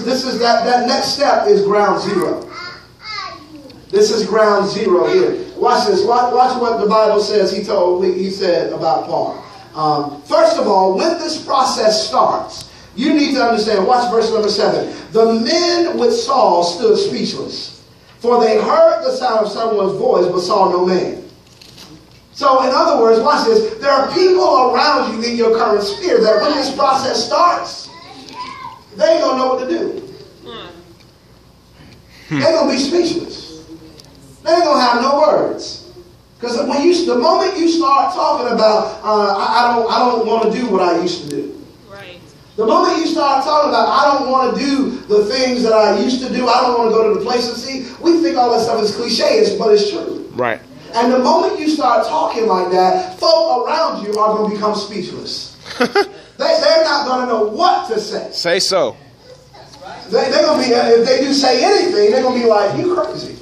is that next step is ground zero. This is ground zero here. Watch this. Watch what the Bible says. He said about Paul. First of all, when this process starts, you need to understand. Watch verse number 7. The men with Saul stood speechless, for they heard the sound of someone's voice, but saw no man. So, in other words, watch this. There are people around you in your current sphere that when this process starts, they ain't going to know what to do. They're going to be speechless. They ain't going to have no words. Because the moment you start talking about, I don't want to do what I used to do. Right. The moment you start talking about, I don't want to do the things that I used to do, I don't want to go to the place and see, we think all that stuff is cliche, but it's true. Right. And the moment you start talking like that, folk around you are going to become speechless. They're not going to know what to say. Say so. They're going to be, if they do say anything, they're going to be like, you crazy.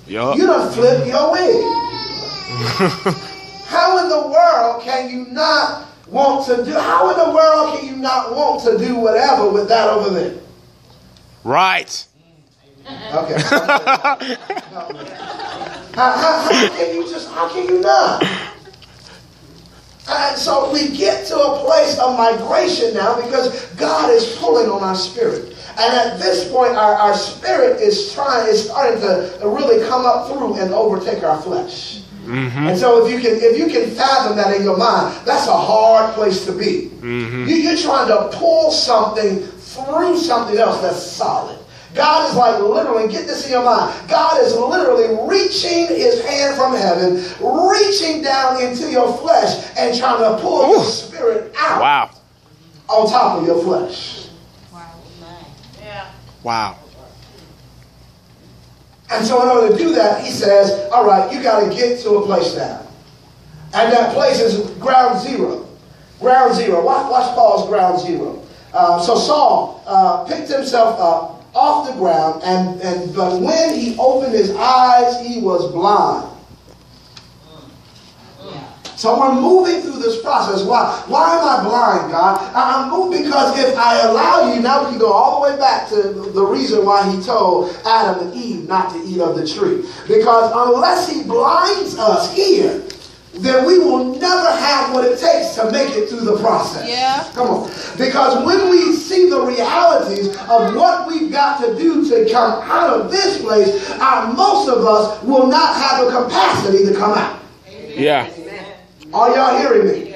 Yup. You done flipped your wig. How in the world can you not want to do, how in the world can you not want to do whatever with that over there? Right. Okay. How can you not? And so we get to a place of migration now because God is pulling on our spirit. And at this point, our spirit is starting to really come up through and overtake our flesh. Mm-hmm. And so if you can fathom that in your mind, that's a hard place to be. Mm-hmm. You're trying to pull something through something else that's solid. God is like literally, get this in your mind, God is literally reaching his hand from heaven, reaching down into your flesh and trying to pull your spirit out. Wow. On top of your flesh. Wow. Yeah. Wow. And so in order to do that, he says, all right, you got to get to a place now. And that place is ground zero. Ground zero. Watch Paul's ground zero. So Saul picked himself up off the ground, but when he opened his eyes, he was blind. So we're moving through this process. Why am I blind, God? I'm moving because if I allow you, now we can go all the way back to the reason why he told Adam and Eve not to eat of the tree. Because unless he blinds us here, then we will never have what it takes to make it through the process. Yeah. Come on. Because when we see the realities of what we've got to do to come out of this place, most of us will not have the capacity to come out. Yeah. Are y'all hearing me?